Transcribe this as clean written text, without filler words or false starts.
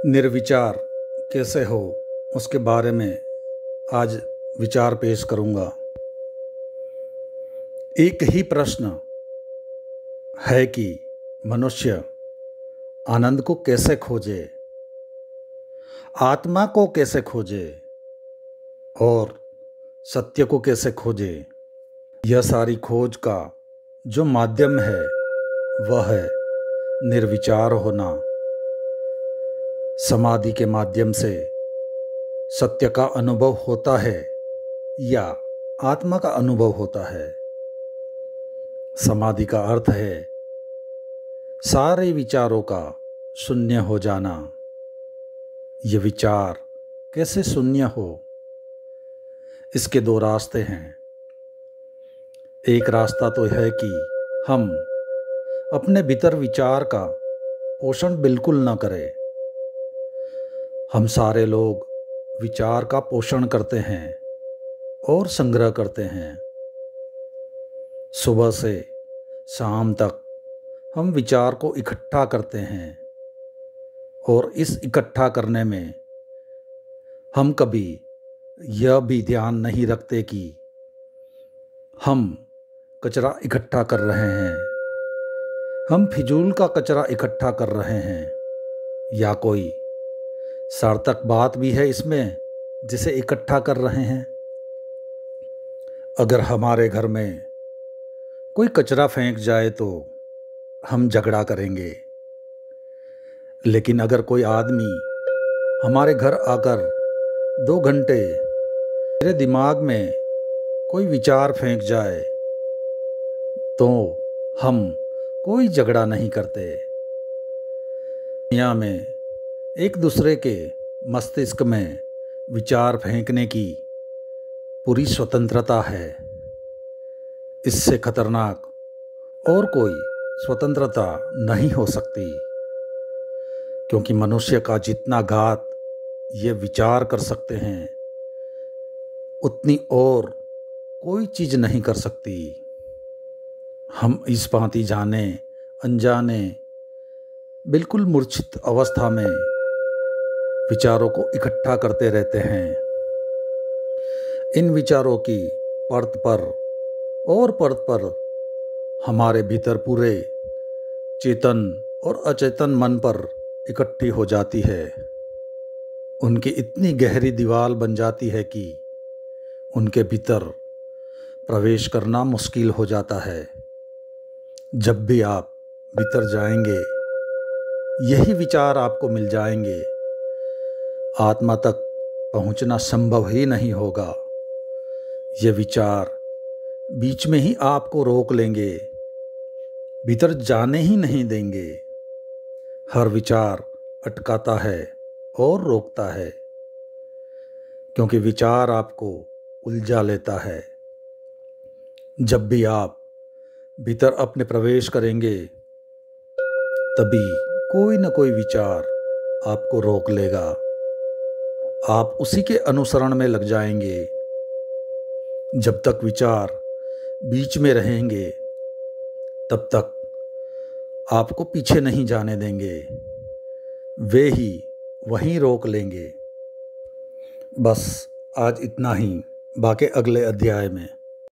निर्विचार कैसे हो उसके बारे में आज विचार पेश करूंगा। एक ही प्रश्न है कि मनुष्य आनंद को कैसे खोजे, आत्मा को कैसे खोजे और सत्य को कैसे खोजे। यह सारी खोज का जो माध्यम है वह है निर्विचार होना। समाधि के माध्यम से सत्य का अनुभव होता है या आत्मा का अनुभव होता है। समाधि का अर्थ है सारे विचारों का शून्य हो जाना। ये विचार कैसे शून्य हो, इसके दो रास्ते हैं। एक रास्ता तो है कि हम अपने भीतर विचार का पोषण बिल्कुल न करें। हम सारे लोग विचार का पोषण करते हैं और संग्रह करते हैं। सुबह से शाम तक हम विचार को इकट्ठा करते हैं और इस इकट्ठा करने में हम कभी यह भी ध्यान नहीं रखते कि हम कचरा इकट्ठा कर रहे हैं, हम फिजूल का कचरा इकट्ठा कर रहे हैं या कोई सार्थक बात भी है इसमें जिसे इकट्ठा कर रहे हैं। अगर हमारे घर में कोई कचरा फेंक जाए तो हम झगड़ा करेंगे, लेकिन अगर कोई आदमी हमारे घर आकर 2 घंटे मेरे दिमाग में कोई विचार फेंक जाए तो हम कोई झगड़ा नहीं करते। दुनिया में एक दूसरे के मस्तिष्क में विचार फेंकने की पूरी स्वतंत्रता है। इससे खतरनाक और कोई स्वतंत्रता नहीं हो सकती, क्योंकि मनुष्य का जितना घात ये विचार कर सकते हैं उतनी और कोई चीज़ नहीं कर सकती। हम इस भांति जाने अनजाने बिल्कुल मूर्छित अवस्था में विचारों को इकट्ठा करते रहते हैं। इन विचारों की परत पर और परत पर हमारे भीतर पूरे चेतन और अचेतन मन पर इकट्ठी हो जाती है। उनकी इतनी गहरी दीवार बन जाती है कि उनके भीतर प्रवेश करना मुश्किल हो जाता है। जब भी आप भीतर जाएंगे यही विचार आपको मिल जाएंगे। आत्मा तक पहुंचना संभव ही नहीं होगा। ये विचार बीच में ही आपको रोक लेंगे, भीतर जाने ही नहीं देंगे। हर विचार अटकाता है और रोकता है, क्योंकि विचार आपको उलझा लेता है। जब भी आप भीतर अपने प्रवेश करेंगे तभी कोई न कोई विचार आपको रोक लेगा। आप उसी के अनुसरण में लग जाएंगे। जब तक विचार बीच में रहेंगे तब तक आपको पीछे नहीं जाने देंगे, वे ही वहीं रोक लेंगे। बस आज इतना ही, बाकी अगले अध्याय में।